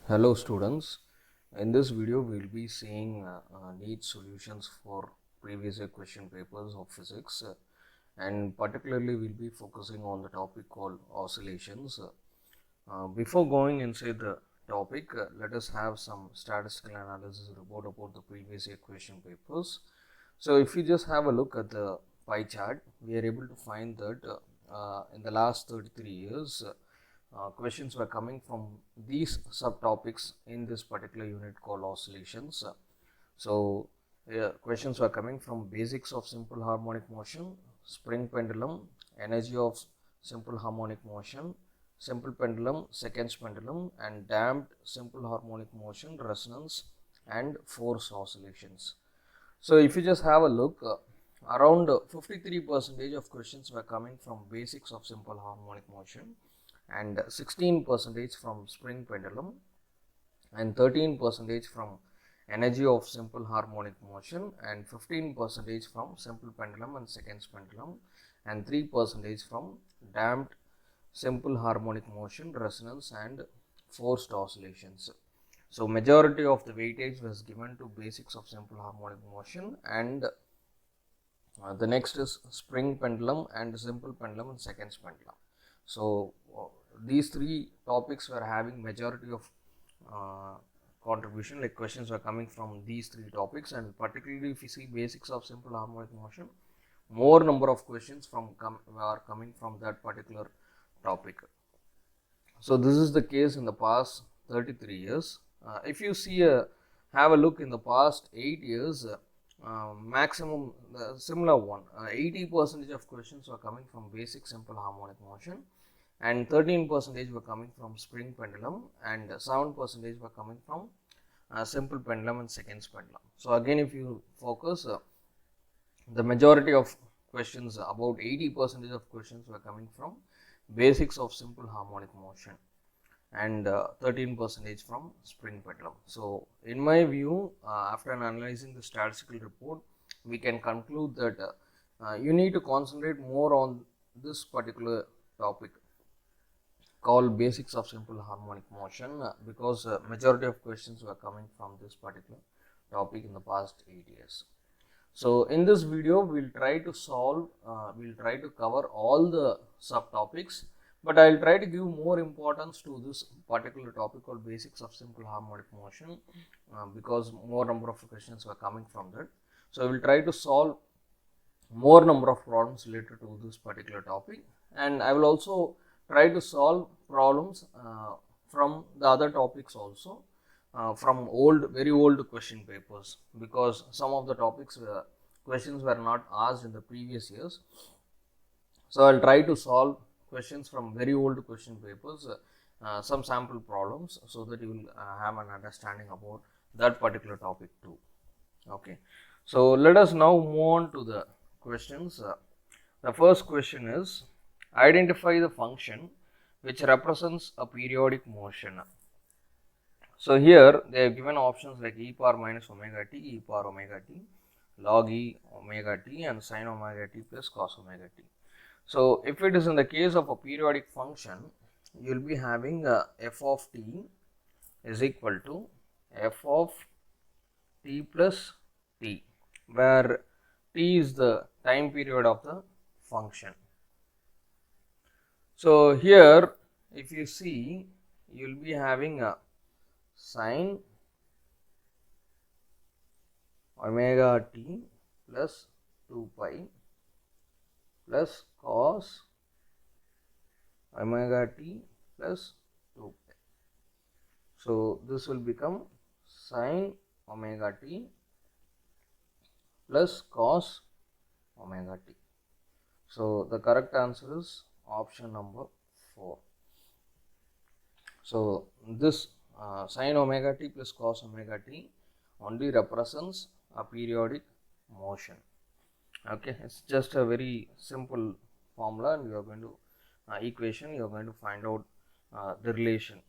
Hello students, in this video we will be seeing NEET solutions for previous year question papers of physics and particularly we will be focusing on the topic called oscillations. Before going inside the topic, let us have some statistical analysis report about the previous year question papers. So if you just have a look at the pie chart, we are able to find that in the last 33 years questions were coming from these subtopics in this particular unit called oscillations. Questions were coming from basics of simple harmonic motion, spring pendulum, energy of simple harmonic motion, simple pendulum, seconds pendulum, and damped simple harmonic motion, resonance, and force oscillations. So if you just have a look, around 53% of questions were coming from basics of simple harmonic motion, and 16% from spring pendulum, and 13% from energy of simple harmonic motion, and 15% from simple pendulum and seconds pendulum, and 3% from damped simple harmonic motion, resonance, and forced oscillations. So majority of the weightage was given to basics of simple harmonic motion, and the next is spring pendulum and simple pendulum and seconds pendulum. So these three topics were having majority of contribution, like questions were coming from these three topics, and particularly if you see basics of simple harmonic motion, more number of questions are coming from that particular topic. So this is the case in the past 33 years. If you see have a look in the past 8 years, maximum similar one, 80% of questions were coming from basic simple harmonic motion, and 13% were coming from spring pendulum, and 7% were coming from simple pendulum and seconds pendulum. So again, if you focus, the majority of questions, about 80% of questions were coming from basics of simple harmonic motion, and 13% from spring pendulum. So in my view, after analyzing the statistical report, we can conclude that you need to concentrate more on this particular topic called basics of simple harmonic motion, because majority of questions were coming from this particular topic in the past 8 years. So in this video, we'll try to cover all the subtopics, but I'll try to give more importance to this particular topic called basics of simple harmonic motion, because more number of questions were coming from that. So I will try to solve more number of problems related to this particular topic, and I will also try to solve problems from the other topics also, from very old question papers, because some of the topics questions were not asked in the previous years. So I'll try to solve questions from very old question papers, some sample problems, so that you will have an understanding about that particular topic too. Okay, so let us now move on to the questions. The first question is, identify the function which represents a periodic motion. So here they have given options like e power minus omega t, e power omega t, log e omega t, and sin omega t plus cos omega t. So if it is in the case of a periodic function, you will be having f of t is equal to f of t plus t, where t is the time period of the function. So here if you see, you will be having a sin omega t plus 2 pi plus cos omega t plus 2 pi. So this will become sin omega t plus cos omega t. So the correct answer is option number 4. So this sin omega t plus cos omega t only represents a periodic motion. Okay, it's just a very simple formula, and you are going to equation, you are going to find out the relation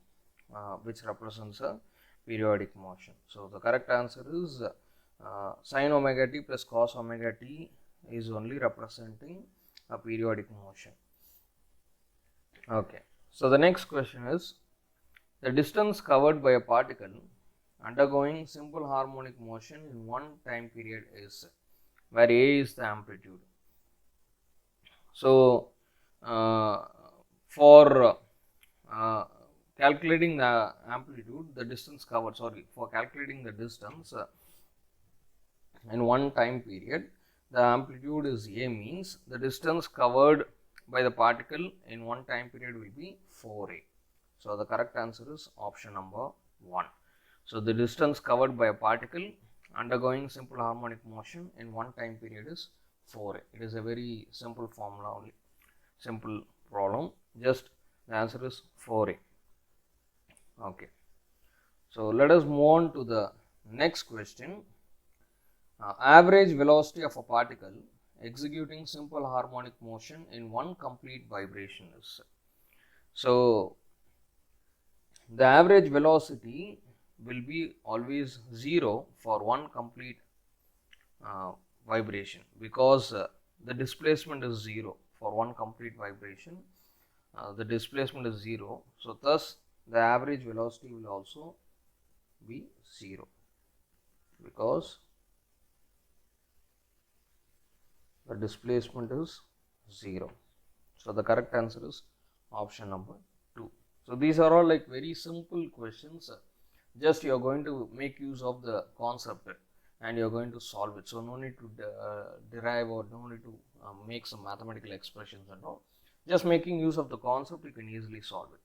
which represents a periodic motion. So the correct answer is sin omega t plus cos omega t is only representing a periodic motion. Okay, so the next question is, The distance covered by a particle undergoing simple harmonic motion in one time period is, where A is the amplitude. So, for calculating the amplitude, the distance covered, for calculating the distance in one time period, the amplitude is A, means the distance covered by the particle in one time period will be 4A. So, the correct answer is option number 1. So, the distance covered by a particle undergoing simple harmonic motion in one time period is 4A. It is a very simple formula only, simple problem, just the answer is 4A. Okay. So, let us move on to the next question. Average velocity of a particle executing simple harmonic motion in one complete vibration is. So, the average velocity will be always 0 for one complete vibration, because the displacement is 0 for one complete vibration. The displacement is 0. So, thus the average velocity will also be 0, because the displacement is 0. So, the correct answer is option number 2. So, these are all like very simple questions, just you are going to make use of the concept and you are going to solve it. So, no need to derive or no need to make some mathematical expressions and all. Just making use of the concept, you can easily solve it.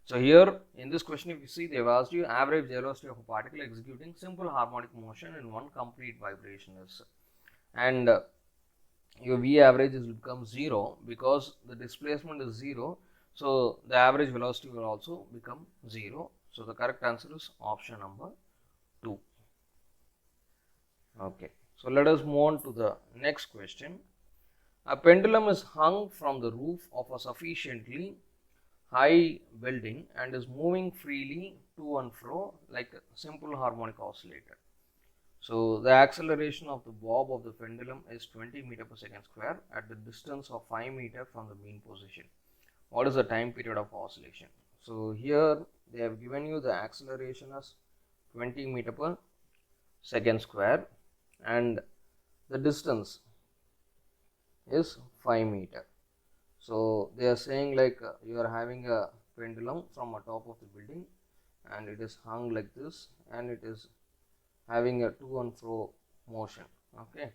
So, here in this question, if you see, they have asked you average velocity of a particle executing simple harmonic motion in one complete vibration is, and your V average will become 0 because the displacement is 0. So, the average velocity will also become 0. So, the correct answer is option number 2. Okay. So, let us move on to the next question. A pendulum is hung from the roof of a sufficiently high building and is moving freely to and fro like a simple harmonic oscillator. So, the acceleration of the bob of the pendulum is 20 meter per second square at the distance of 5 meter from the mean position. What is the time period of oscillation? So, here they have given you the acceleration as 20 meter per second square and the distance is 5 meter. So, they are saying like you are having a pendulum from a top of the building and it is hung like this and it is having a to and fro motion, okay,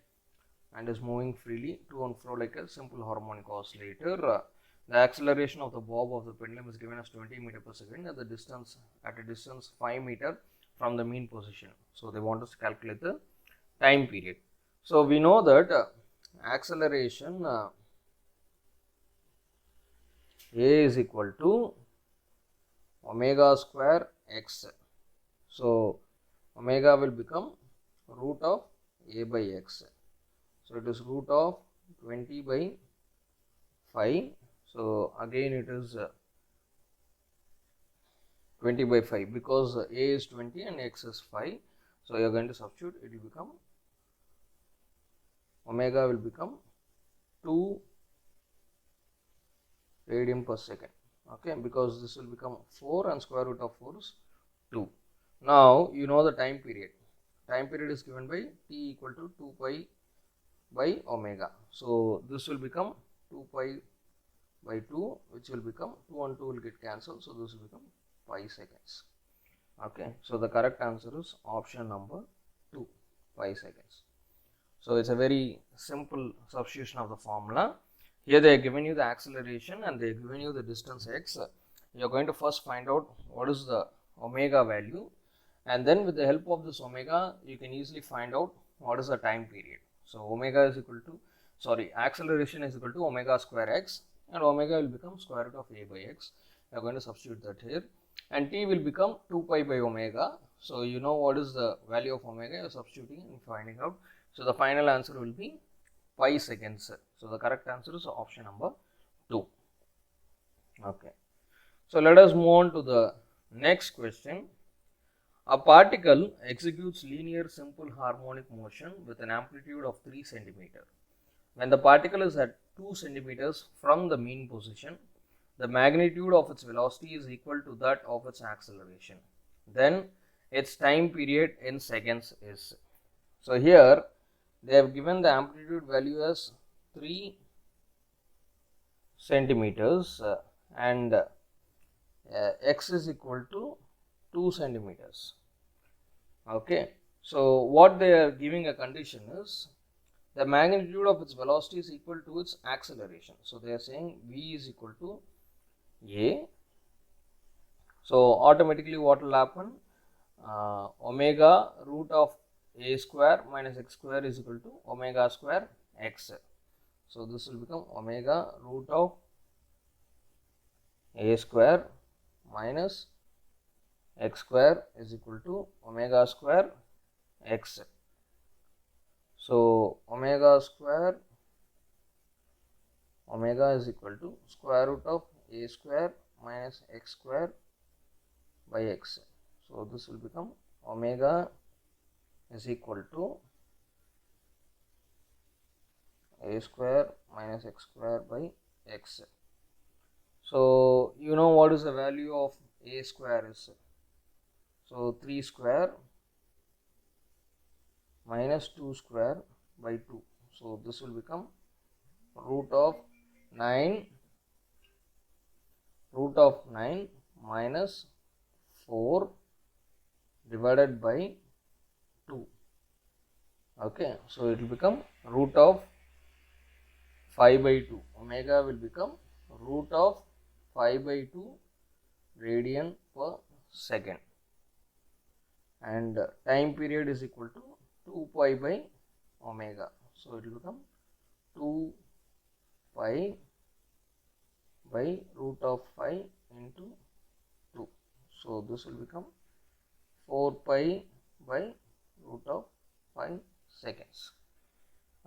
and is moving freely to and fro like a simple harmonic oscillator. The acceleration of the bob of the pendulum is given as 20 meter per second at a distance 5 meter from the mean position. So, they want us to calculate the time period. So, we know that acceleration A is equal to omega square x. So, omega will become root of A by x. So, it is root of 20 by 5. So, again it is 20 by 5 because A is 20 and x is 5. So, you are going to substitute, it will become omega will become 2 radian per second, okay, because this will become 4 and square root of 4 is 2. Now, you know the time period. Time period is given by t equal to 2 pi by omega. So, this will become 2 pi by 2, which will become 2 and 2 will get cancelled. So, this will become pi seconds. Okay. So, the correct answer is option number 2, pi seconds. So, it is a very simple substitution of the formula. Here they are giving you the acceleration and they are giving you the distance x. You are going to first find out what is the omega value, and then with the help of this omega you can easily find out what is the time period. So, omega is equal to, acceleration is equal to omega square x and omega will become square root of A by x. You are going to substitute that here and t will become 2 pi by omega. So, you know what is the value of omega, you are substituting and finding out. So, the final answer will be pi seconds. So, the correct answer is option number 2. Okay. So, let us move on to the next question. A particle executes linear simple harmonic motion with an amplitude of 3 cm. When the particle is at 2 cm from the mean position, the magnitude of its velocity is equal to that of its acceleration, then its time period in seconds is. So here they have given the amplitude value as 3 centimeters and x is equal to 2 centimeters. Okay, so what they are giving a condition is the magnitude of its velocity is equal to its acceleration. So they are saying v is equal to a. So automatically what will happen? Omega root of a square minus x square is equal to omega square x. So this will become omega root of a square minus x square is equal to omega square x. So omega is equal to square root of a square minus x square by x. So this will become omega is equal to a square minus x square by x. So you know what is the value of a square is? So 3 square minus 2 square by 2. So this will become root of 9 minus 4 divided by 2. Okay, so it will become root of 5 by 2. Omega will become root of 5 by 2 radian per second, and time period is equal to 2 pi by omega. So it will become 2 pi by root of 5 into 2. So this will become 4 pi by root of 5 seconds.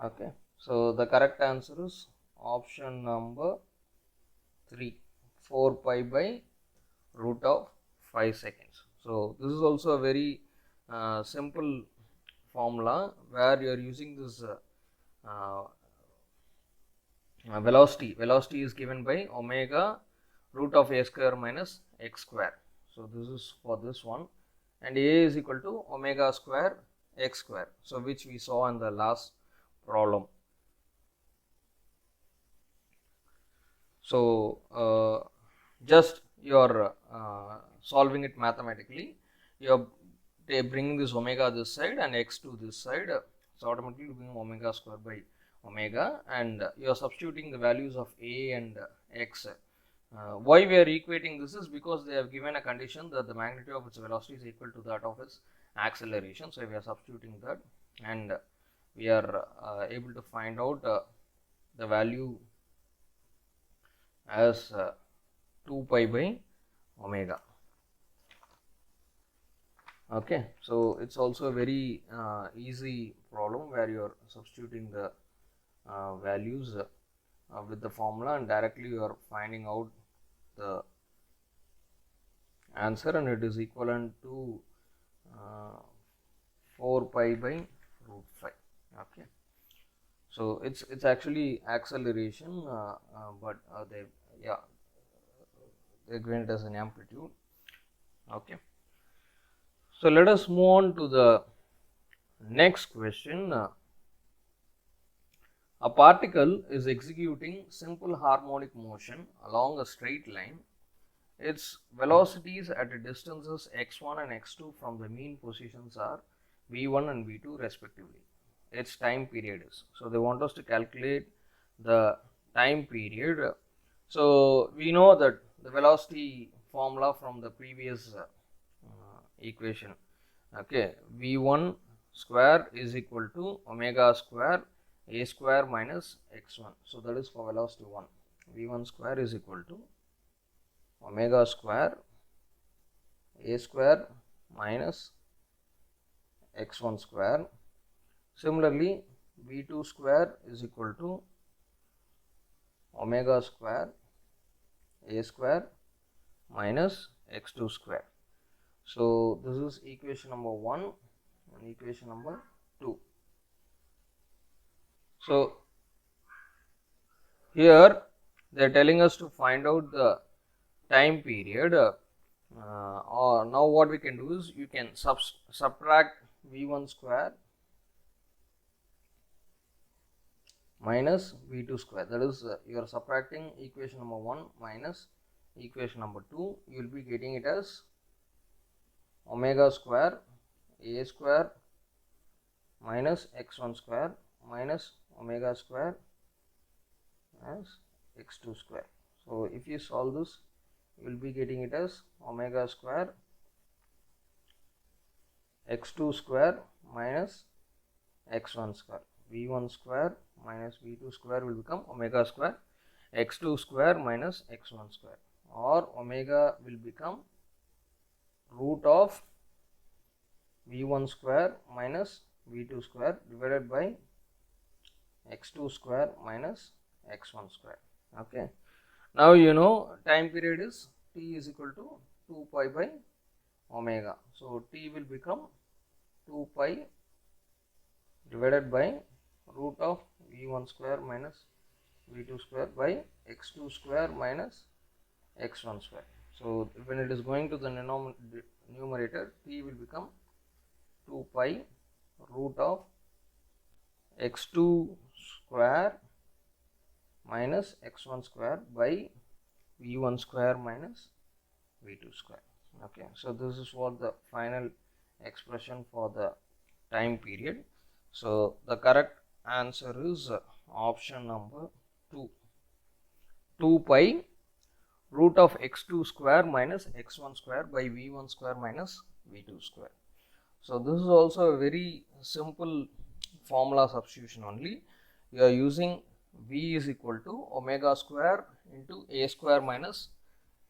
Okay, so the correct answer is option number 3, 4 pi by root of 5 seconds. So this is also a very simple formula where you are using this velocity. Velocity is given by omega root of a square minus x square. So this is for this one, and a is equal to omega square x square, so which we saw in the last problem. So just you are solving it mathematically. You are bringing this omega this side and x to this side, so automatically you bring omega square by omega, and you are substituting the values of a and x. Why we are equating this is because they have given a condition that the magnitude of its velocity is equal to that of its acceleration. So we are substituting that, and we are able to find out the value as 2 pi by omega. Okay, so it's also a very easy problem where you are substituting the values with the formula, and directly you are finding out the answer, and it is equivalent to 4 pi by root 5. Okay, so it's actually acceleration, but they're given it as an amplitude. Okay, so let us move on to the next question. A particle is executing simple harmonic motion along a straight line. Its velocities at distances x1 and x2 from the mean positions are v1 and v2 respectively. Its time period is. So they want us to calculate the time period. So we know that the velocity formula from the previous equation. Okay, v1 square is equal to omega square a square minus x1. So that is for velocity 1. v1 square is equal to omega square a square minus x1 square. Similarly, v2 square is equal to omega square a square minus x2 square. So this is equation number 1 and equation number 2. So here they are telling us to find out the time period. Or now what we can do is you can subtract v1 square minus v2 square. That is, you are subtracting equation number 1 minus equation number 2. You will be getting it as omega square a square minus x1 square minus omega square as x2 square. So if you solve this, you will be getting it as omega square x2 square minus x1 square. v1 square minus v2 square will become omega square x2 square minus x1 square, or omega will become root of v1 square minus v2 square divided by x2 square minus x1 square. Okay, now you know time period is t is equal to 2 pi by omega. So t will become 2 pi divided by root of v1 square minus v2 square by x2 square minus x1 square. So when it is going to the numerator, t will become 2 pi root of x2 square minus x1 square by v1 square minus v2 square. Okay, so this is what the final expression for the time period. So the correct answer is option number 2, 2 pi root of x2 square minus x1 square by v1 square minus v2 square. So this is also a very simple formula substitution only. You are using v is equal to omega square into a square minus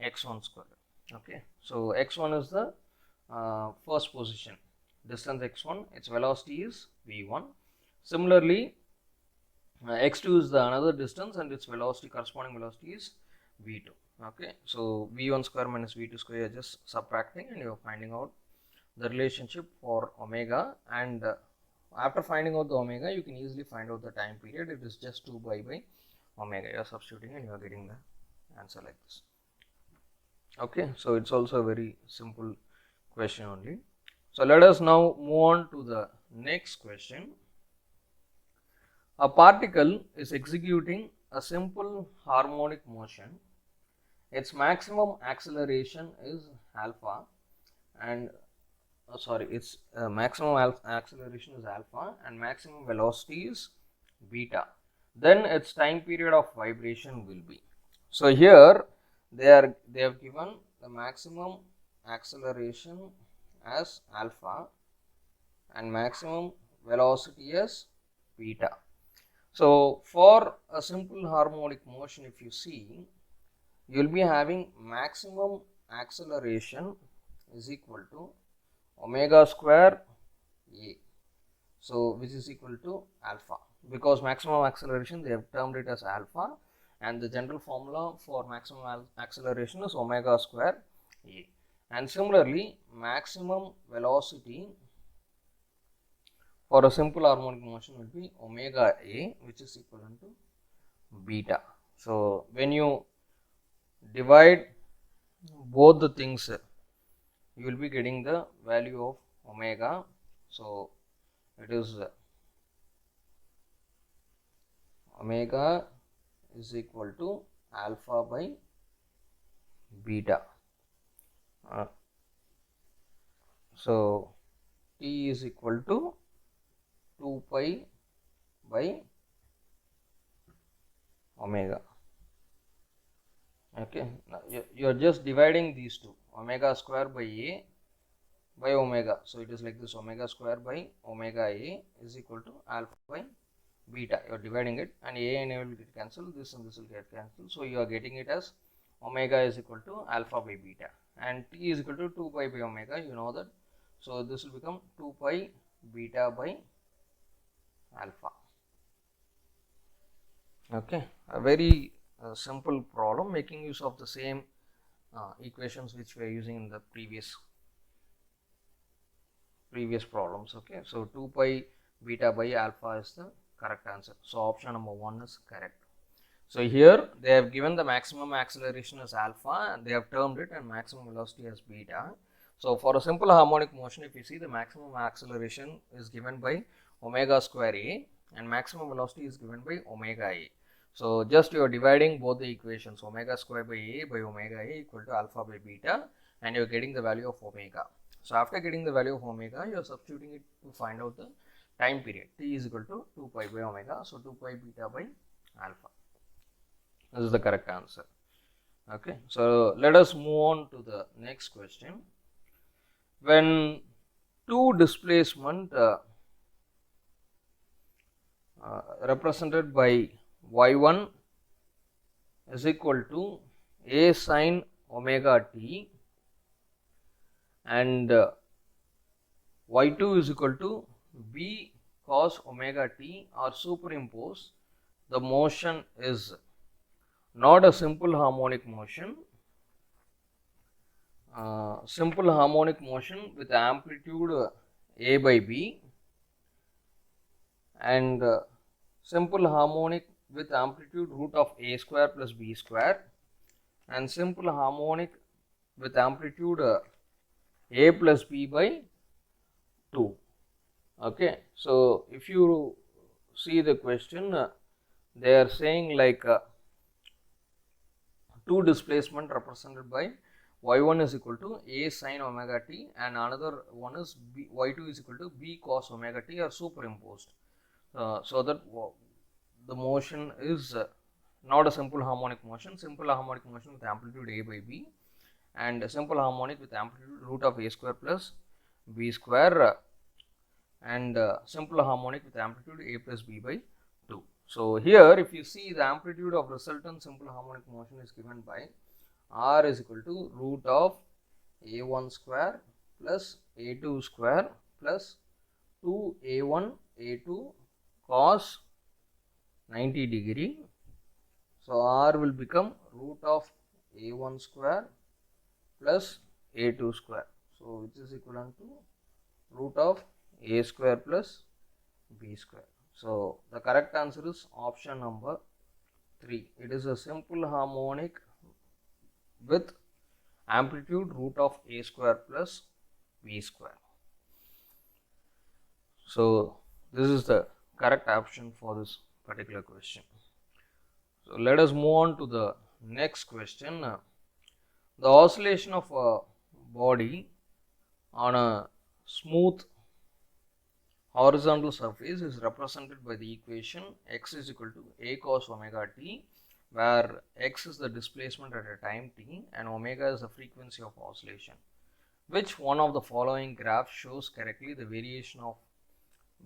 x1 square. Okay, so x1 is the first position, distance x1, its velocity is v1. Similarly, x2 is the another distance and its velocity, corresponding velocity is v2. Okay, so v1 square minus v2 square, you are just subtracting and you are finding out the relationship for omega, and after finding out the omega, you can easily find out the time period. It is just 2 pi by omega. You are substituting and you are getting the answer like this. Okay, so it's also a very simple question only. So let us now move on to the next question. A particle is executing a simple harmonic motion. Its maximum acceleration is alpha, and its maximum acceleration is alpha and maximum velocity is beta. Then its time period of vibration will be. So here they have given the maximum acceleration as alpha and maximum velocity as beta. So for a simple harmonic motion, if you see, you will be having maximum acceleration is equal to omega square a, so which is equal to alpha, because maximum acceleration they have termed it as alpha, and the general formula for maximum acceleration is omega square a. And similarly, maximum velocity for a simple harmonic motion will be omega a, which is equivalent to beta. So when you divide both the things, you will be getting the value of omega. So it is omega is equal to alpha by beta. So t is equal to 2 pi by omega. Okay, now you are just dividing these two, omega square by a by omega. So it is like this, omega square by omega a is equal to alpha by beta. You are dividing it, and a and a will get cancelled, this and this will get cancelled. So you are getting it as omega is equal to alpha by beta, and t is equal to 2 pi by omega, you know that. So this will become 2 pi beta by alpha. Okay, a very simple problem making use of the same equations which we are using in the previous problems. Okay, so 2 pi beta by alpha is the correct answer. So option number 1 is correct. So here they have given the maximum acceleration as alpha and they have termed it and maximum velocity as beta. So for a simple harmonic motion, if you see, the maximum acceleration is given by omega square a and maximum velocity is given by omega a. So just you are dividing both the equations, omega square by omega a equal to alpha by beta, and you are getting the value of omega. So after getting the value of omega, you are substituting it to find out the time period. T is equal to 2 pi by omega, so 2 pi beta by alpha. This is the correct answer. Okay, so let us move on to the next question. When two displacement represented by y1 is equal to a sin omega t and y2 is equal to b cos omega t are superimposed, the motion is not a simple harmonic motion. Simple harmonic motion with amplitude a by b and simple harmonic with amplitude root of a square plus b square and simple harmonic with amplitude a plus b by 2. Okay, so if you see the question, they are saying like two displacement represented by y1 is equal to a sin omega t and another one is y2 is equal to b cos omega t are superimposed, so that the motion is not a simple harmonic motion. Simple harmonic motion with amplitude a by b and a simple harmonic with amplitude root of a square plus b square and simple harmonic with amplitude a plus b by 2. So here if you see, the amplitude of resultant simple harmonic motion is given by r is equal to root of a1 square plus a2 square plus 2a1 a2 cos 90 degree. So r will become root of a1 square plus a2 square, so which is equivalent to root of a square plus b square. So the correct answer is option number 3. It is a simple harmonic with amplitude root of a square plus b square. So this is the correct option for this particular question. So let us move on to the next question. The oscillation of a body on a smooth horizontal surface is represented by the equation x is equal to a cos omega t, where x is the displacement at a time t and omega is the frequency of oscillation. Which one of the following graphs shows correctly the variation of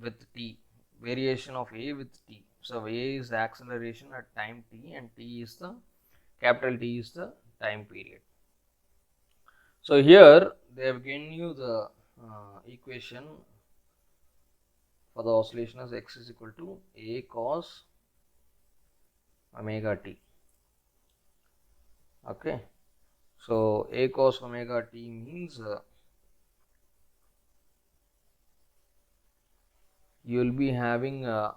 with t, variation of a with t? So a is the acceleration at time t and t is the capital T is the time period. So here they have given you the equation for the oscillation as x is equal to a cos omega t. Okay, so a cos omega t means you will be having a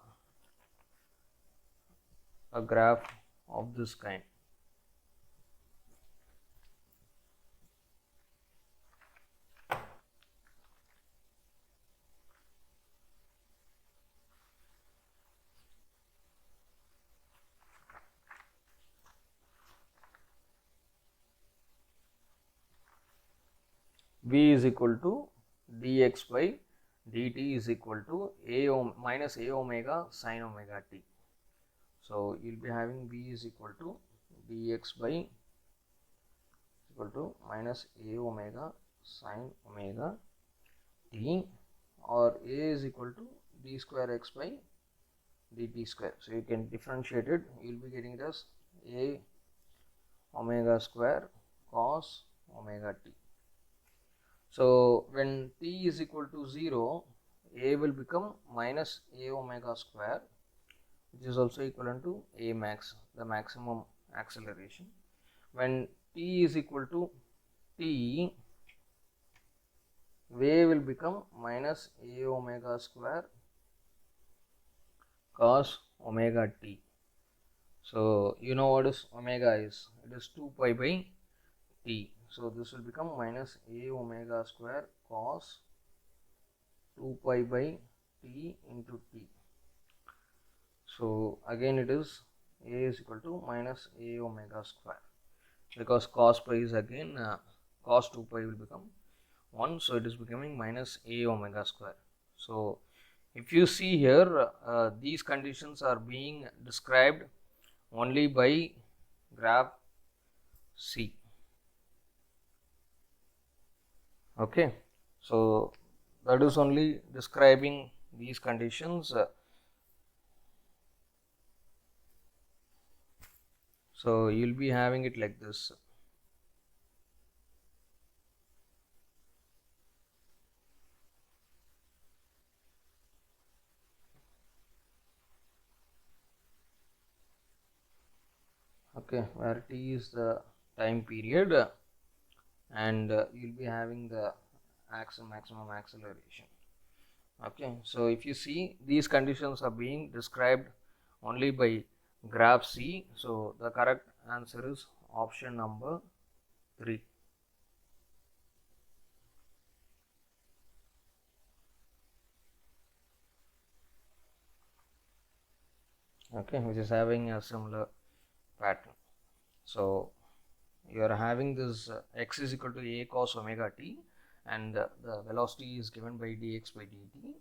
graph of this kind. V is equal to dx by dt is equal to minus a omega sin omega t. So you will be having V is equal to dx by equal to minus a omega sin omega t, or a is equal to d square x by dt square. So you can differentiate it. You will be getting it as a omega square cos omega t. So when t is equal to 0, a will become minus a omega square, which is also equivalent to a max, the maximum acceleration. When t is equal to t, wave will become minus a omega square cos omega t. So you know what is omega is? It is 2 pi by t. So this will become minus a omega square cos 2 pi by t into t. So again it is a is equal to minus a omega square, because cos pi is again cos 2 pi will become 1, so it is becoming minus a omega square. So if you see here, these conditions are being described only by graph C. Okay, so that is only describing these conditions. So you will be having it like this. Okay, where t is the time period, and you will be having the maximum acceleration. Okay, so if you see, these conditions are being described only by graph C, so the correct answer is option number 3. Okay, which is having a similar pattern. So you are having this x is equal to a cos omega t, and the velocity is given by dx by dt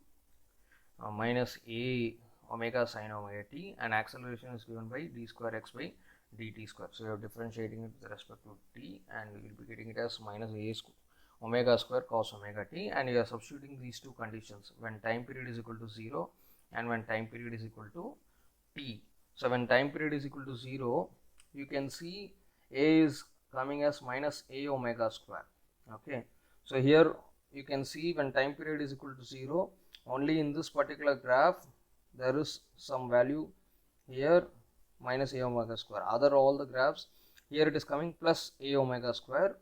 minus a omega sin omega t, and acceleration is given by d square x by dt square. So you are differentiating it with respect to t, and you will be getting it as minus a omega square cos omega t, and you are substituting these two conditions when time period is equal to 0 and when time period is equal to t. So when time period is equal to 0, you can see a is coming as minus a omega square. Okay, so here you can see when time period is equal to 0, only in this particular graph there is some value here minus a omega square. Other all the graphs, here it is coming plus a omega square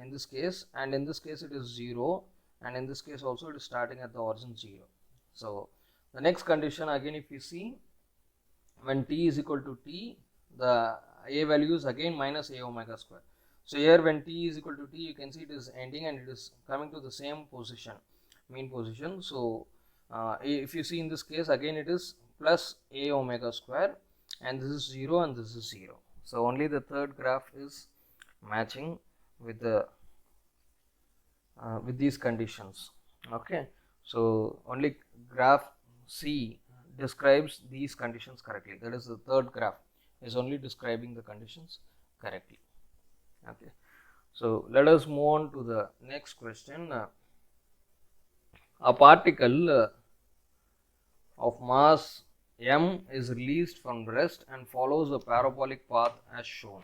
in this case, and in this case it is 0, and in this case also it is starting at the origin 0. So the next condition, again if you see, when t is equal to t, the a value is again minus a omega square. So here when t is equal to t, you can see it is ending and it is coming to the same position, mean position. So if you see in this case, again it is plus a omega square, and this is 0 and this is 0. So only the third graph is matching with the with these conditions. Okay, so only graph C describes these conditions correctly. That is, the third graph is only describing the conditions correctly. Okay, so let us move on to the next question. A particle of mass m is released from rest and follows a parabolic path as shown.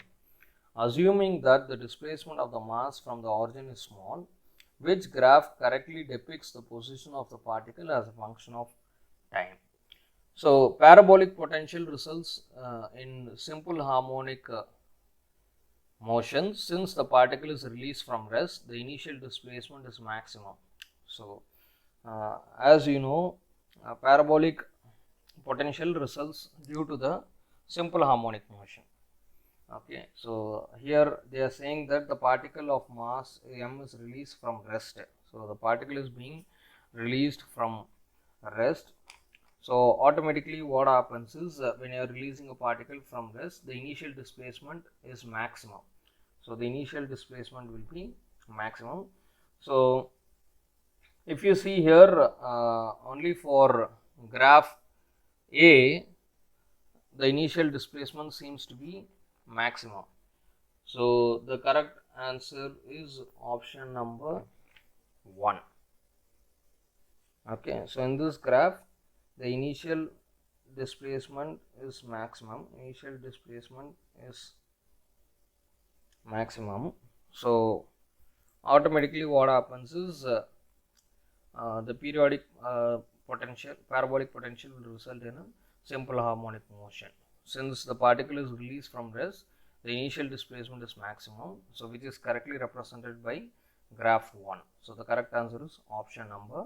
Assuming that the displacement of the mass from the origin is small, which graph correctly depicts the position of the particle as a function of time? So parabolic potential results in simple harmonic motion. Since the particle is released from rest, the initial displacement is maximum. So as you know, parabolic potential results due to the simple harmonic motion. Okay, so here they are saying that the particle of mass m is released from rest. So the particle is being released from rest. So automatically what happens is, when you are releasing a particle from rest, the initial displacement is maximum. So the initial displacement will be maximum. So if you see here, only for graph A, the initial displacement seems to be maximum. So the correct answer is option number 1. Okay, so in this graph, the initial displacement is maximum. Initial displacement is maximum. So automatically what happens is, the periodic parabolic potential will result in a simple harmonic motion. Since the particle is released from rest, the initial displacement is maximum, so which is correctly represented by graph 1. So the correct answer is option number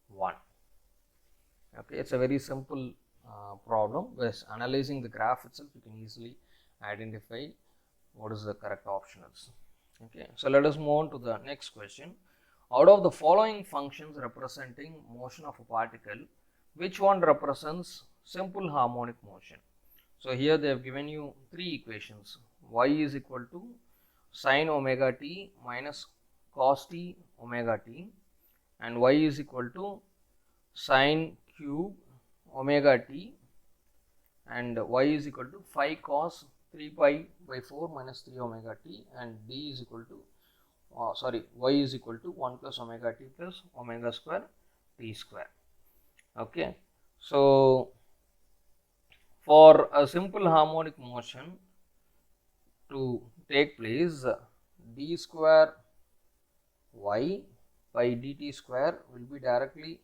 1. Okay, it's a very simple problem. By analyzing the graph itself, you can easily identify what is the correct option is. Okay, so let us move on to the next question. Out of the following functions representing motion of a particle, which one represents simple harmonic motion? So here they have given you three equations. Y is equal to sin omega t minus cos t omega t, and y is equal to sin cube omega t, and y is equal to 5 cos 3 pi by 4 minus 3 omega t, and d is equal to y is equal to 1 plus omega t plus omega square t square. Okay, so for a simple harmonic motion to take place, d square y by dt square will be directly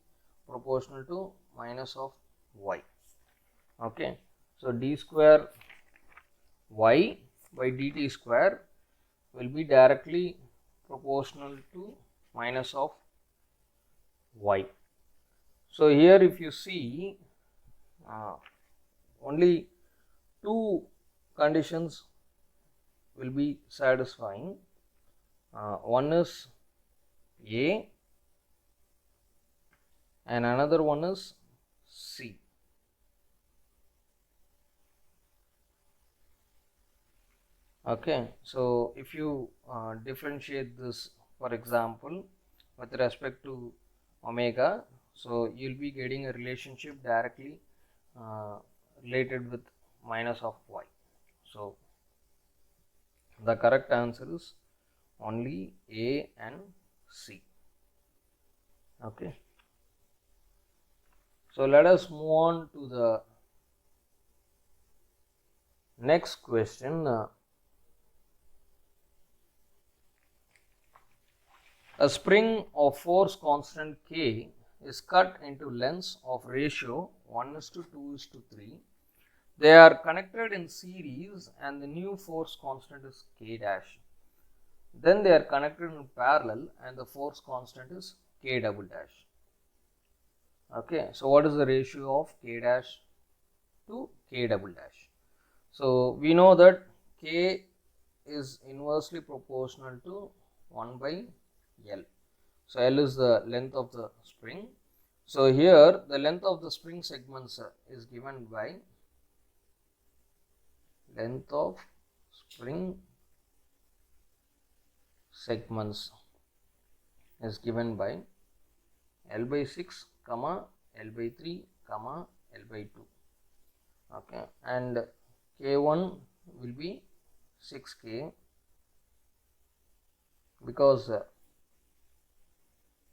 proportional to minus of y. Okay, so d square y by dt square will be directly proportional to minus of y. So here if you see, only two conditions will be satisfying. One is A and another one is C. Okay, so if you differentiate this, for example, with respect to omega, so you'll be getting a relationship directly related with minus of y. So the correct answer is only A and C. Okay, so let us move on to the next question. A spring of force constant K is cut into lengths of ratio 1:2:3. They are connected in series and the new force constant is K dash. Then they are connected in parallel and the force constant is K double dash. Okay, so what is the ratio of K dash to K double dash? So we know that K is inversely proportional to 1 by L. So L is the length of the spring. So here the length of the spring segments is given by length of spring segments is given by L by 6, comma L by 3, comma L by 2. Okay, and K1 will be 6K because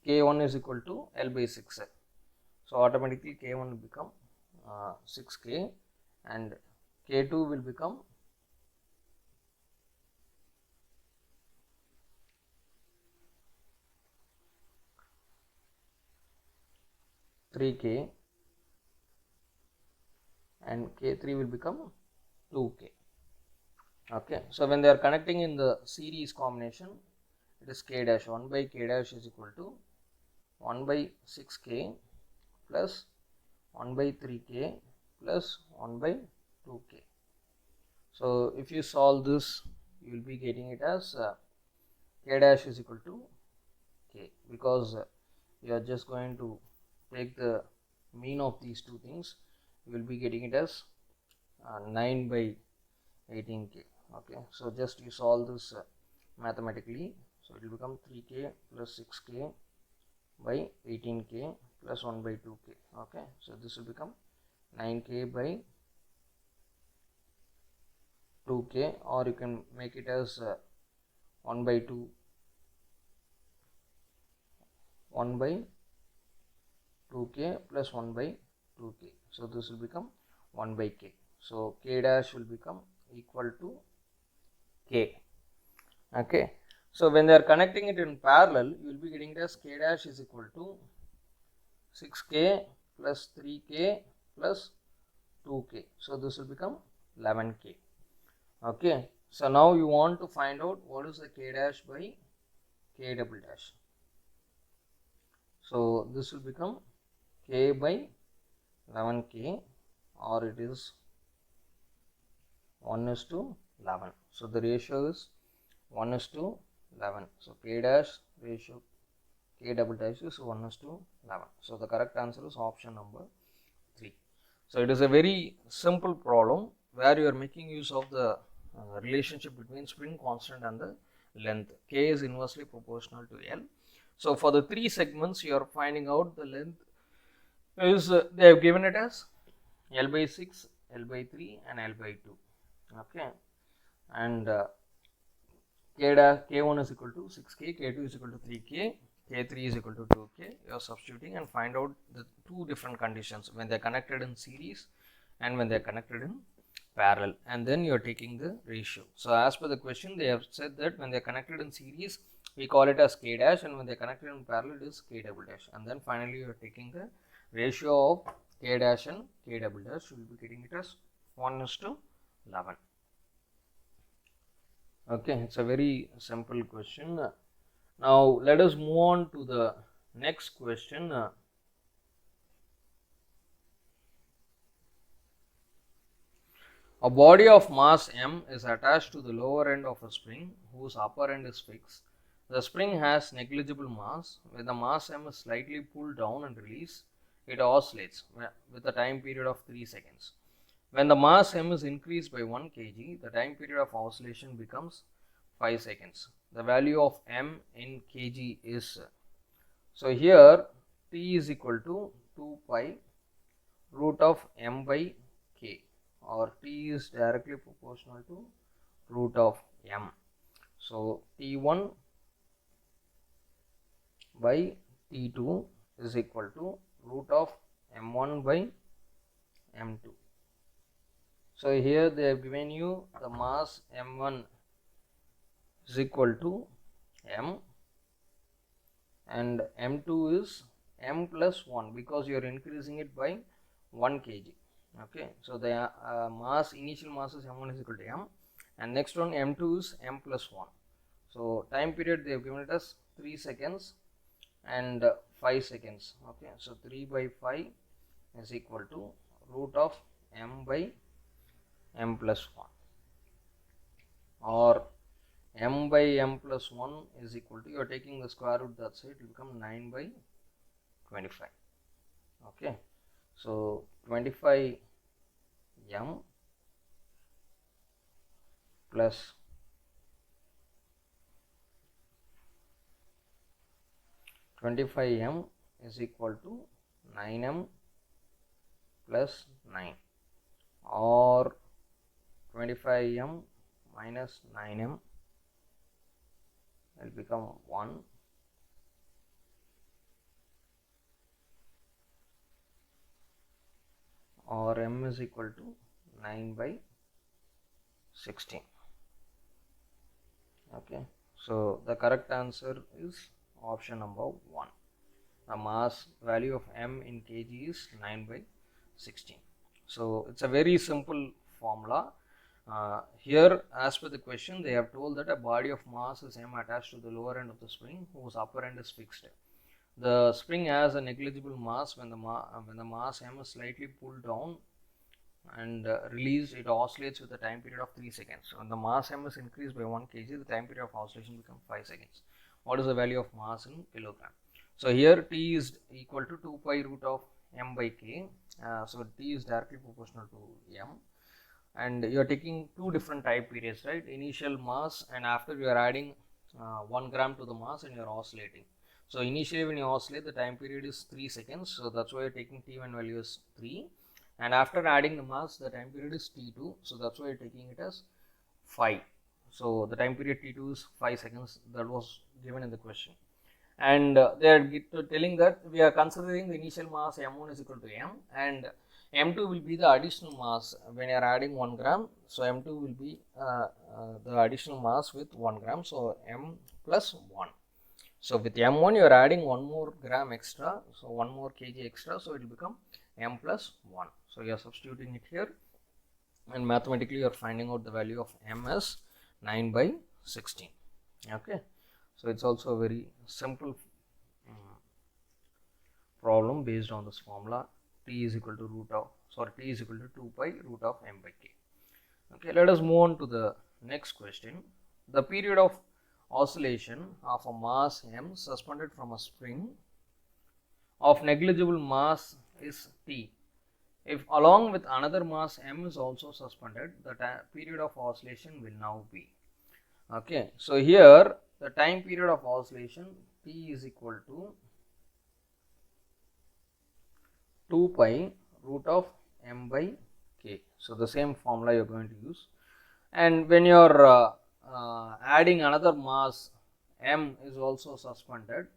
K1 is equal to L by 6. So automatically K1 will become 6K and K2 will become 3K and K3 will become 2K. Okay, so when they are connecting in the series combination, it is K dash. 1 by K dash is equal to 1 by 6K plus 1 by 3K plus 1 by 2K. So if you solve this, you will be getting it as K dash is equal to K, because you are just going to take the mean of these two things. You will be getting it as 9 by 18K. Okay, so just you solve this mathematically, so it will become 3K plus 6K by 18K plus 1 by 2K. Okay, so this will become 9K by 2K, or you can make it as 1 by 2, 1 by 2K plus 1 by 2K. So this will become 1 by K. So K dash will become equal to K. Okay, so when they are connecting it in parallel, you will be getting it as K dash is equal to 6K plus 3K plus 2K. So this will become 11K. Okay, so now you want to find out what is the K dash by K double dash. So this will become K by 11K or it is 1:11. So the ratio is 1:11. So K dash ratio K double dash is 1:11. So the correct answer is option number 3. So it is a very simple problem where you are making use of the relationship between spring constant and the length. K is inversely proportional to L. So for the 3 segments, you are finding out the length is they have given it as L by 6, L by 3 and L by 2. Okay, and K1 is equal to 6K, K2 is equal to 3K, K3 is equal to 2K. You are substituting and find out the 2 different conditions when they are connected in series and when they are connected in parallel, and then you are taking the ratio. So as per the question, they have said that when they are connected in series, we call it as K dash, and when they are connected in parallel, it is K double dash, and then finally you are taking the ratio of K dash and K double dash. You will be getting it as 1:11. Okay, it's a very simple question. Now let us move on to the next question. A body of mass m is attached to the lower end of a spring whose upper end is fixed. The spring has negligible mass. When the mass m is slightly pulled down and released, it oscillates with a time period of 3 seconds. When the mass m is increased by 1 kg, the time period of oscillation becomes 5 seconds. The value of m in kg is, so here T is equal to 2 pi root of m by k, or T is directly proportional to root of m. So T1 by T2 is equal to root of m1 by m2. So here they have given you the mass m1 is equal to m, and m2 is m plus 1 because you are increasing it by 1 kg. Okay, so the initial mass is m1 is equal to m, and next one m2 is m plus 1. So time period they have given it as 3 seconds and 5 seconds. Okay, so 3 by 5 is equal to root of m by m plus 1, or m by m plus 1 is equal to, you are taking the square root, that's it, it will become 9 by 25. Okay, so 25 m plus 25m is equal to 9m plus 9, or 25m minus 9m will become 1, or m is equal to 9 by 16. Okay, so the correct answer is option number 1. The mass value of m in kg is 9 by 16. So it's a very simple formula. Here, as per the question, they have told that a body of mass is m attached to the lower end of the spring whose upper end is fixed. The spring has a negligible mass. When the mass m is slightly pulled down and released, it oscillates with a time period of 3 seconds. When the mass m is increased by 1 kg, the time period of oscillation becomes 5 seconds. What is the value of mass in kilogram? So here T is equal to 2 pi root of m by k. So T is directly proportional to m, and you are taking 2 different time periods, right? Initial mass, and after you are adding 1 gram to the mass and you are oscillating. So initially when you oscillate, the time period is 3 seconds, so that's why you are taking T1 value as 3, and after adding the mass, the time period is T2, so that's why you are taking it as 5. So the time period T2 is 5 seconds, that was given in the question. And they are telling that we are considering the initial mass m1 is equal to m, and m2 will be the additional mass when you are adding 1 gram. So m2 will be the additional mass with 1 gram, so m plus 1. So with m1 you are adding 1 more gram extra, so 1 more kg extra, so it will become m plus 1. So you are substituting it here, and mathematically you are finding out the value of m as 9 by 16. Okay, so it's also a very simple problem based on this formula. t is equal to t is equal to 2 pi root of m by k. Okay, let us move on to the next question. The period of oscillation of a mass m suspended from a spring of negligible mass is t. If along with another mass m is also suspended, the period of oscillation will now be. Okay, so here the time period of oscillation t is equal to 2 pi root of m by k. So the same formula you are going to use, and when you are adding another mass m is also suspended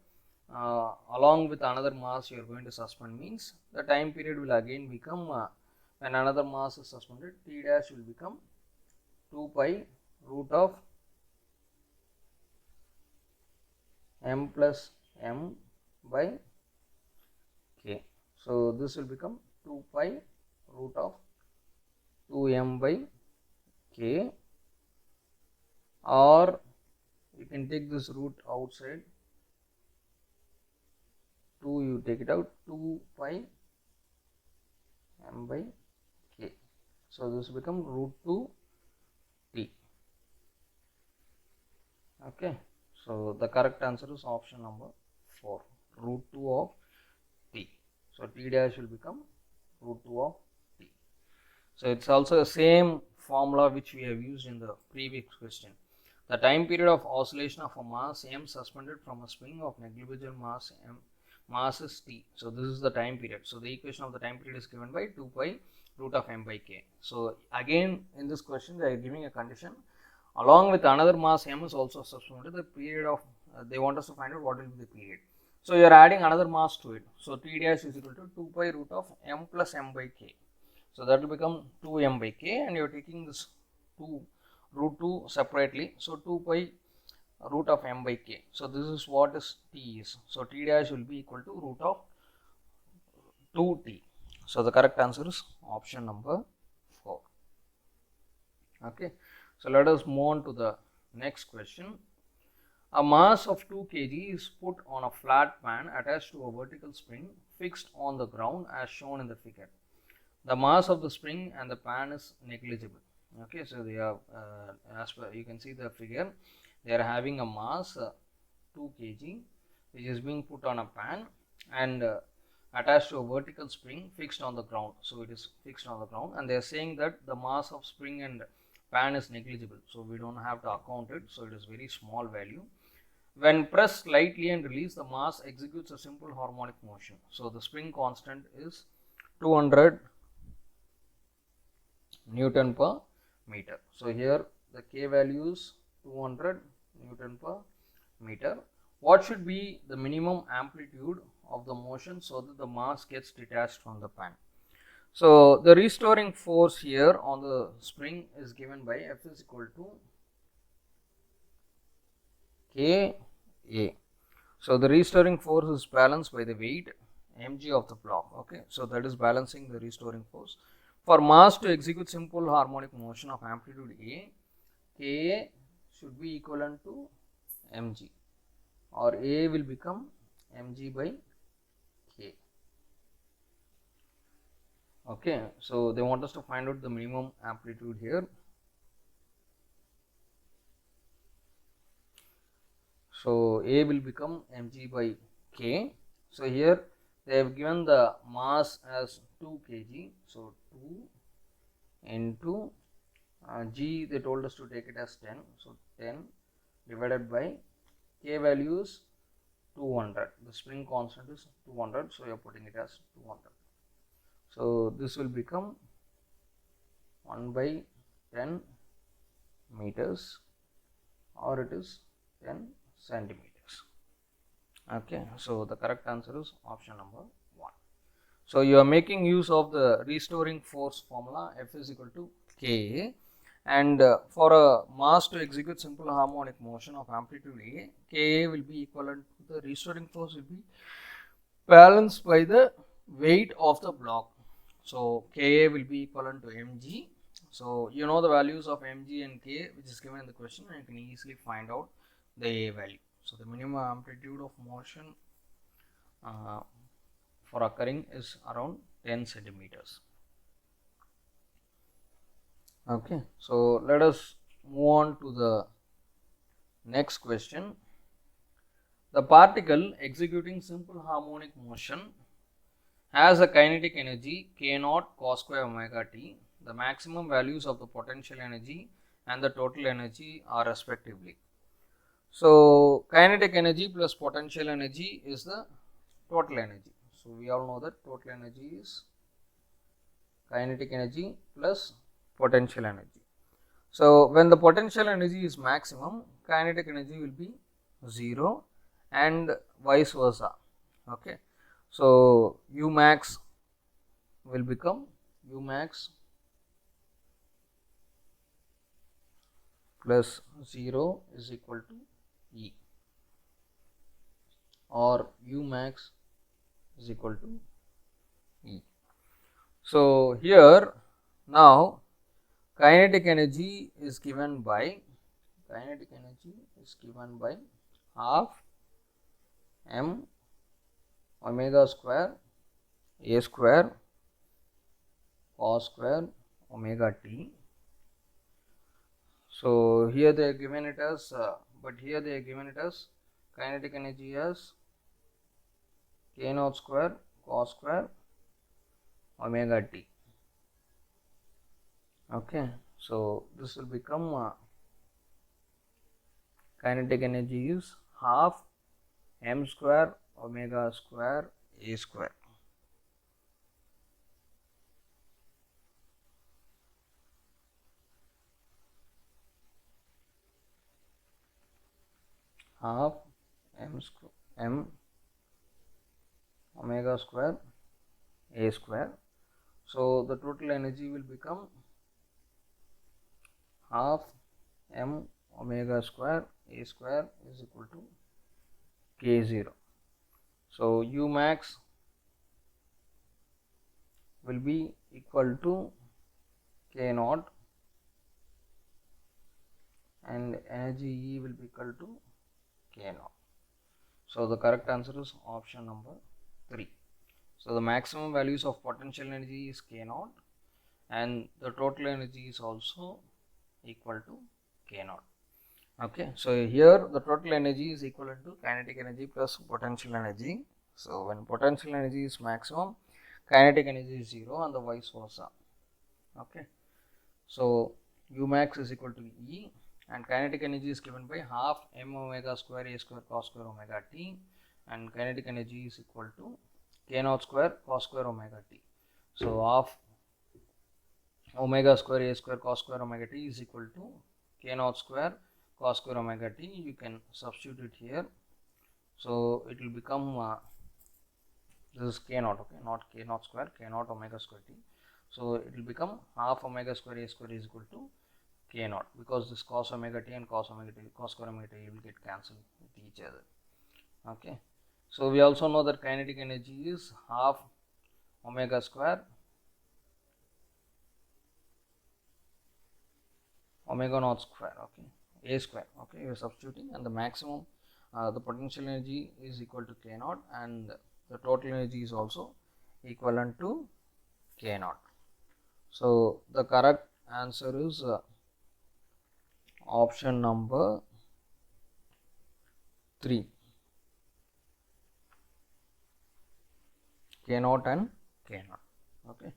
along with another mass you are going to suspend, means the time period will again become when another mass is suspended, t dash will become 2 pi root of m plus m by k. So this will become 2 pi root of 2m by k, or you can take this root outside, 2 you take it out, 2 pi m by k. So this will become root 2 t. Okay, so the correct answer is option number 4, root 2 of t. So t dash will become root 2 of t. So it's also the same formula which we have used in the previous question. The time period of oscillation of a mass m suspended from a spring of negligible mass is t. So this is the time period. So the equation of the time period is given by 2 pi root of m by k. So again in this question they are giving a condition along with another mass m is also suspended. The period of they want us to find out what will be the period. So you are adding another mass to it. So t dash is equal to 2 pi root of m plus m by k. So that will become 2m by k, and you are taking this 2 root 2 separately. So 2 pi root of m by k. So this is what is t is. So t dash will be equal to root of 2t. So the correct answer is option number 4. Okay. So let us move on to the next question. A mass of 2 kg is put on a flat pan attached to a vertical spring fixed on the ground as shown in the figure. The mass of the spring and the pan is negligible. Okay, so they are as per you can see the figure, they are having a mass 2 kg which is being put on a pan and attached to a vertical spring fixed on the ground. So it is fixed on the ground, and they are saying that the mass of spring and pan is negligible, so we don't have to account it, so it is very small value. When pressed slightly and released, the mass executes a simple harmonic motion. So the spring constant is 200 Newton per meter. So here the k value is 200 Newton per meter. What should be the minimum amplitude of the motion so that the mass gets detached from the pan? So the restoring force here on the spring is given by F is equal to K A. So the restoring force is balanced by the weight mg of the block. Okay, so that is balancing the restoring force. For mass to execute simple harmonic motion of amplitude A, Ka should be equivalent to mg, or A will become mg by K. Okay, so they want us to find out the minimum amplitude here. So A will become mg by K. So here they have given the mass as 2 kg. So 2 into G, they told us to take it as 10. So 10 divided by K value is 200. The spring constant is 200. So you are putting it as 200. So this will become 1 by 10 meters, or it is 10 centimeters. Okay, so the correct answer is option number 1. So you are making use of the restoring force formula, F is equal to Ka, and for a mass to execute simple harmonic motion of amplitude A, Ka will be equivalent to the restoring force will be balanced by the weight of the block. So Ka will be equivalent to mg. So you know the values of mg and K which is given in the question, and you can easily find out the A value. So the minimum amplitude of motion for occurring is around 10 centimeters. Okay, so let us move on to the next question. The particle executing simple harmonic motion has a kinetic energy k naught cos square omega t. The maximum values of the potential energy and the total energy are respectively. So, kinetic energy plus potential energy is the total energy. So, we all know that total energy is kinetic energy plus potential energy. So, when the potential energy is maximum, kinetic energy will be 0 and vice versa. Okay. So, U max will become U max plus 0 is equal to E, or U max is equal to E. So, here now kinetic energy is given by half m omega square a square cos square omega t. So, here they are given it as kinetic energy as k naught square cos square omega t. Okay, so this will become kinetic energy is half m square omega square a square. Half m omega square a square. So the total energy will become half m omega square a square is equal to k0. So U max will be equal to k naught and energy E will be equal to k naught. So the correct answer is option number 3. So the maximum values of potential energy is k naught and the total energy is also equal to k naught. Okay, so here the total energy is equivalent to kinetic energy plus potential energy. So when potential energy is maximum, kinetic energy is 0 and the vice versa. Okay, so U max is equal to E and kinetic energy is given by half m omega square a square cos square omega t, and kinetic energy is equal to k naught square cos square omega t. So half omega square a square cos square omega t is equal to k naught square cos square omega t. You can substitute it here. So it will become this is k naught, okay, not k naught square, k naught omega square t. So it will become half omega square a square is equal to k naught, because this cos omega t and cos square omega t will get cancelled with each other. Okay, so we also know that kinetic energy is half omega square omega naught square, okay, a square, okay, you are substituting, and the maximum the potential energy is equal to k naught and the total energy is also equivalent to k naught. So the correct answer is option number 3, k naught and k naught. Okay,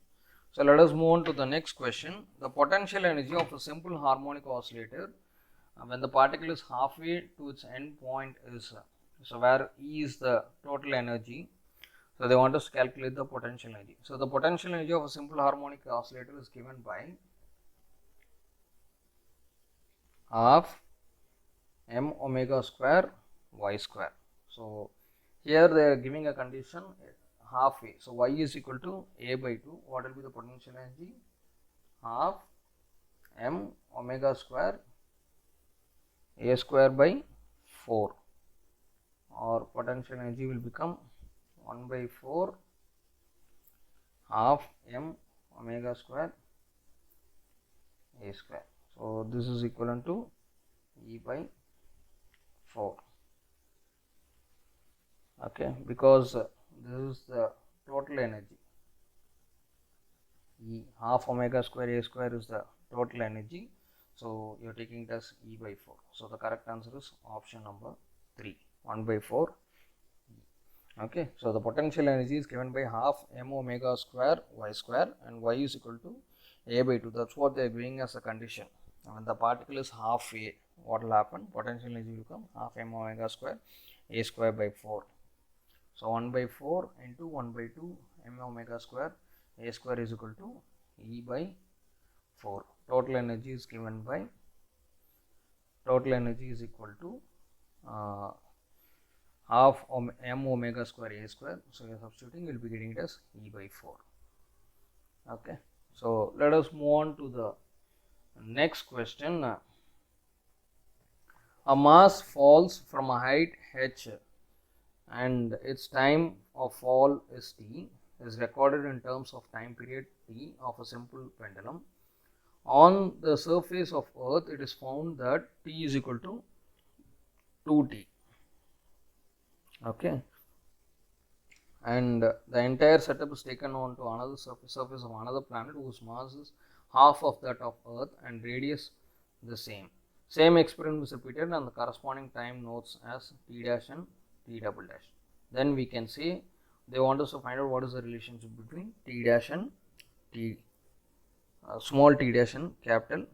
so let us move on to the next question. The potential energy of a simple harmonic oscillator when the particle is halfway to its end point is so where E is the total energy. So they want us to calculate the potential energy. So the potential energy of a simple harmonic oscillator is given by half m omega square y square. So here they are giving a condition halfway. So y is equal to a by 2. What will be the potential energy? Half m omega square a square by 4, or potential energy will become 1 by 4 half m omega square a square. So this is equivalent to E by 4. Okay, because this is the total energy. E. Half omega square A square is the total energy. So you are taking it as E by 4. So the correct answer is option number 3, 1 by 4. Okay, so the potential energy is given by half m omega square y square, and y is equal to a by 2. That's what they are giving as a condition. When the particle is half a, what will happen? Potential energy will become half m omega square a square by 4. So 1 by 4 into 1 by 2 m omega square a square is equal to E by 4. Total energy is given by, total energy is equal to half m omega square a square. So you are substituting, you will be getting it as E by 4. Okay, so let us move on to the next question. A mass falls from a height h and its time of fall is t, is recorded in terms of time period t of a simple pendulum. On the surface of earth, it is found that t is equal to 2t. Okay, and the entire setup is taken on to another surface of another planet whose mass is half of that of earth and radius the same experiment is repeated and the corresponding time notes as t dash and t double dash. Then we can say they want us to find out what is the relationship between t dash and t small t dash and capital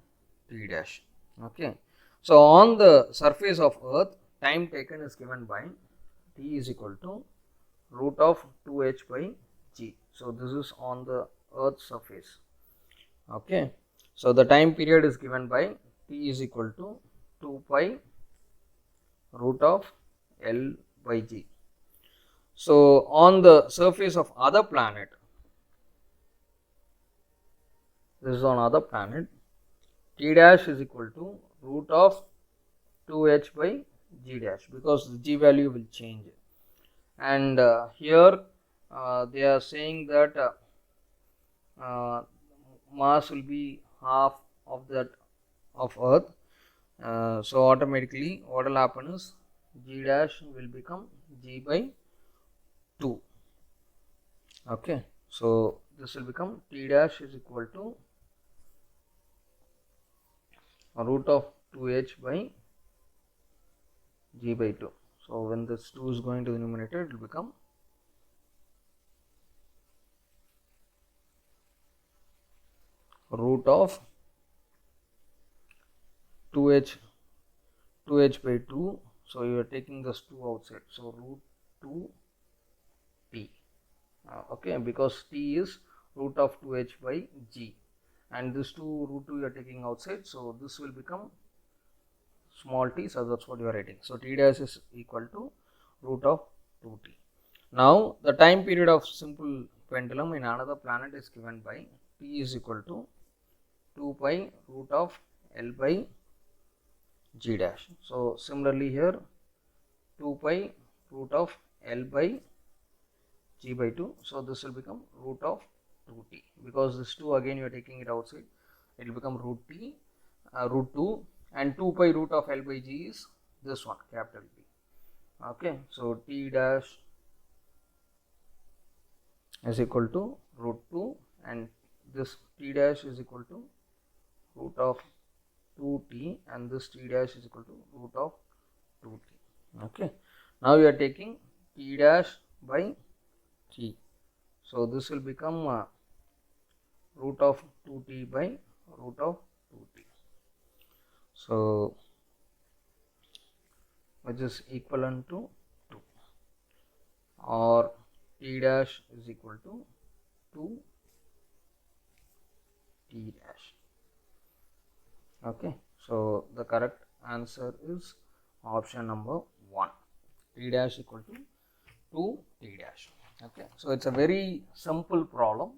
T dash. Okay, so on the surface of earth, time taken is given by t is equal to root of 2h by g. So this is on the earth's surface. Okay, so the time period is given by t is equal to 2 pi root of L by g. So on the surface of other planet, this is on other planet, t dash is equal to root of 2h by g dash, because the g value will change. And here they are saying that mass will be half of that of earth. So automatically what will happen is g dash will become g by 2. Okay, so this will become t dash is equal to root of 2h by g by 2. So when this 2 is going to the numerator, it will become root of 2h by 2. So you are taking this 2 outside, so root 2 t. Okay, because t is root of 2h by g, and this 2 root 2 you are taking outside, so this will become small t, so that's what you are writing. So t dash is equal to root of 2t. Now the time period of simple pendulum in another planet is given by t is equal to 2 pi root of L by g dash. So similarly here 2 pi root of L by g by 2. So this will become root of 2t, because this 2 again you are taking it outside, it will become root t, root 2, and 2 pi root of L by g is this one, capital T. Okay, so t dash is equal to root 2, and this t dash is equal to root of 2t, and this t dash is equal to root of 2t. Okay, now you are taking t dash by t, so this will become root of 2t by root of 2t, so which is equivalent to 2, or t dash is equal to 2 t dash. Okay, so the correct answer is option number 1, t dash equal to 2 t dash. Okay, so it's a very simple problem.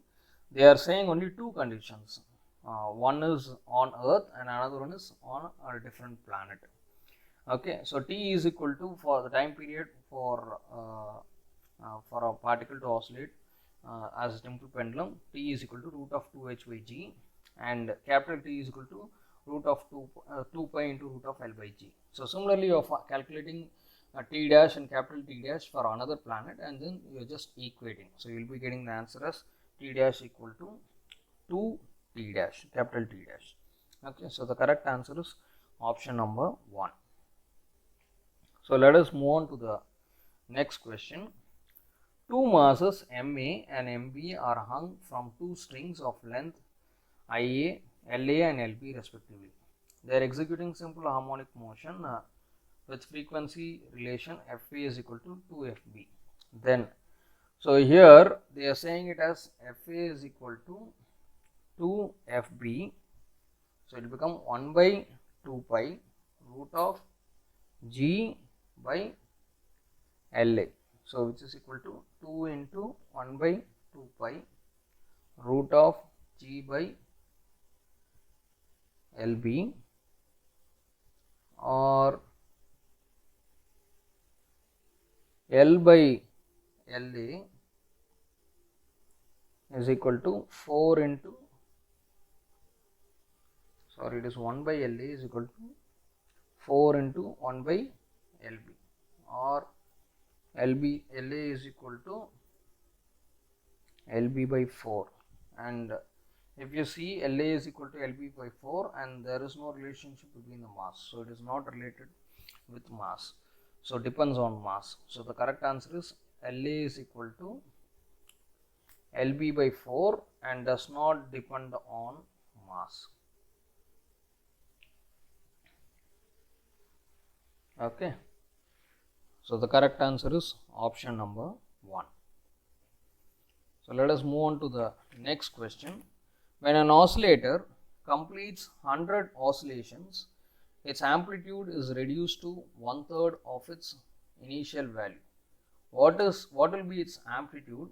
They are saying only two conditions. One is on earth and another one is on a different planet. Okay, so t is equal to, for the time period for a particle to oscillate as a simple pendulum, t is equal to root of 2h by g, and capital T is equal to root of 2 pi into root of L by g. So similarly you are calculating t dash and capital T dash for another planet, and then you are just equating. So you will be getting the answer as t dash equal to 2t dash, capital T dash. Okay, so the correct answer is option number 1. So let us move on to the next question. Two masses MA and MB are hung from two strings of length IA, LA and LB respectively. They are executing simple harmonic motion with frequency relation FA is equal to 2FB. Then, so here they are saying it as FA is equal to 2FB. So it will become 1 by 2 pi root of G by LA. So which is equal to 2 into 1 by 2 pi root of G by LB, or L by LA is equal to 4 into, sorry, it is 1 by LA is equal to 4 into 1 by LB, or LB LA is equal to LB by 4. And if you see, LA is equal to LB by 4 and there is no relationship between the mass, so it is not related with mass, so depends on mass. So the correct answer is LA is equal to LB by 4 and does not depend on mass. Okay, so the correct answer is option number 1. So let us move on to the next question. When an oscillator completes 100 oscillations, its amplitude is reduced to 1/3 of its initial value. What will be its amplitude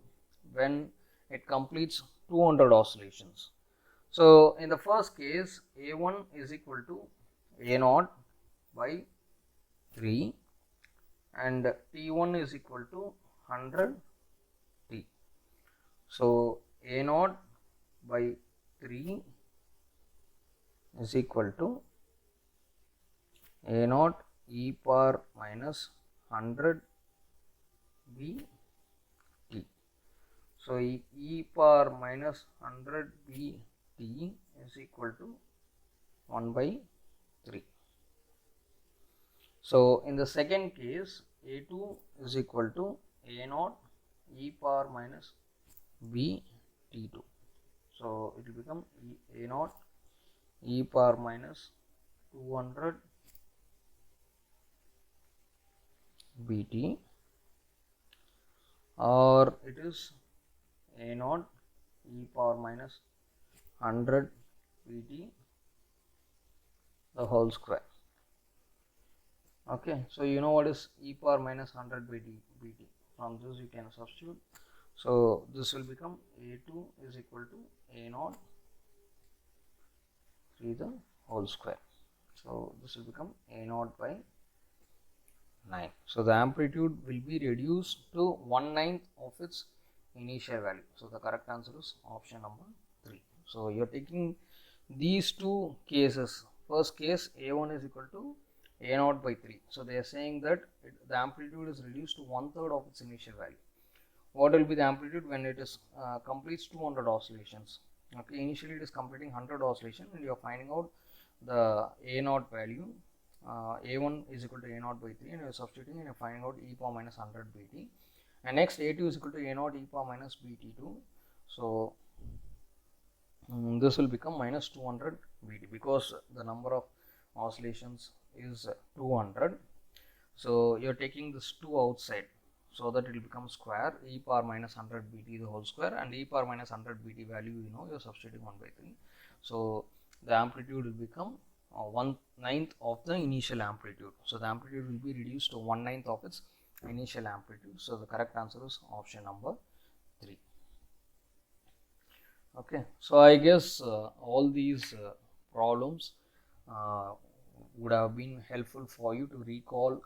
when it completes 200 oscillations? So in the first case, A1 is equal to A0 by 3 and T1 is equal to 100 T. So A0 by 3 is equal to A0 e power minus 100 B T. So e power minus 100 B T is equal to 1 by 3. So in the second case, A2 is equal to A0 e power minus B T2. So it will become A0 e power minus 200 BT, or it is A0 e power minus 100 BT the whole square. Okay, so you know what is e power minus 100 BT. From this you can substitute. So this will become A2 is equal to A0 3 the whole square. So this will become A0 by 9. So the amplitude will be reduced to 1/9 of its initial value. So the correct answer is option number 3. So you are taking these two cases. First case, A1 is equal to A0 by 3. So they are saying that the amplitude is reduced to 1/3 of its initial value. What will be the amplitude when it is completes 200 oscillations? Okay, initially it is completing 100 oscillations and you are finding out the A0 value. A1 is equal to A0 by 3 and you are substituting and you are finding out e power minus 100 BT. And next A2 is equal to A0 e power minus BT2. So this will become minus 200 BT because the number of oscillations is 200. So you are taking this 2 outside, so that it will become square e power minus 100 BT the whole square, and e power minus 100 BT value you know you are substituting 1 by 3. So the amplitude will become 1/9 of the initial amplitude. So the amplitude will be reduced to 1/9 of its initial amplitude. So the correct answer is option number 3. Okay, so I guess all these problems would have been helpful for you to recall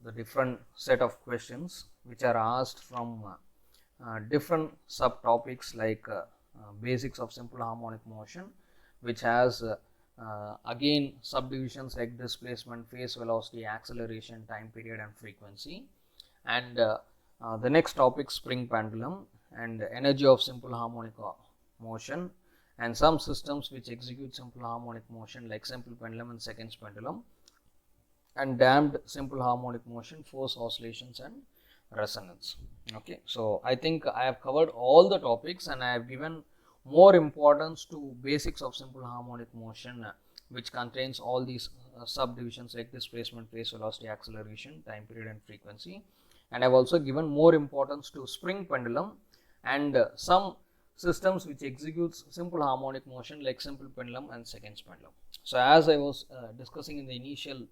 the different set of questions which are asked from different subtopics like basics of simple harmonic motion, which has again subdivisions like displacement, phase velocity, acceleration, time period and frequency, and the next topic spring pendulum and energy of simple harmonic motion, and some systems which execute simple harmonic motion like simple pendulum and seconds pendulum, and damped simple harmonic motion, force oscillations and resonance. Okay, so I think I have covered all the topics and I have given more importance to basics of simple harmonic motion, which contains all these subdivisions like displacement, phase, velocity, acceleration, time period and frequency. And I have also given more importance to spring pendulum and some systems which executes simple harmonic motion like simple pendulum and seconds pendulum. So as I was discussing in the initial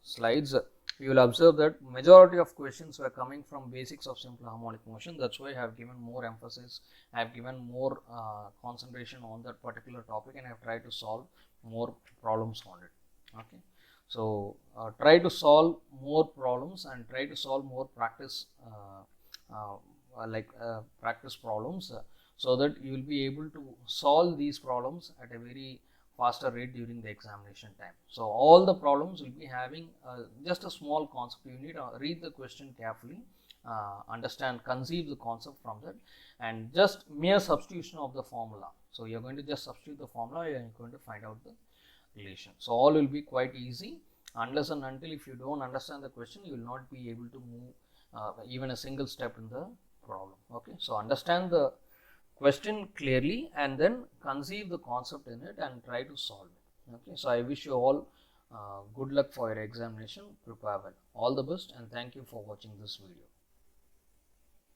slides, you will observe that majority of questions were coming from basics of simple harmonic motion. That's why I have given more emphasis, I have given more concentration on that particular topic, and I have tried to solve more problems on it. Okay, so try to solve more problems and try to solve more practice practice problems, so that you will be able to solve these problems at a very faster rate during the examination time. So all the problems will be having just a small concept. You need to read the question carefully, understand, conceive the concept from that, and just mere substitution of the formula. So you're going to just substitute the formula and you're going to find out the relation. So all will be quite easy, unless and until if you don't understand the question, you will not be able to move even a single step in the problem. Okay, so understand the question clearly and then conceive the concept in it and try to solve it. Okay, so I wish you all good luck for your examination. Prepare well. All the best and thank you for watching this video.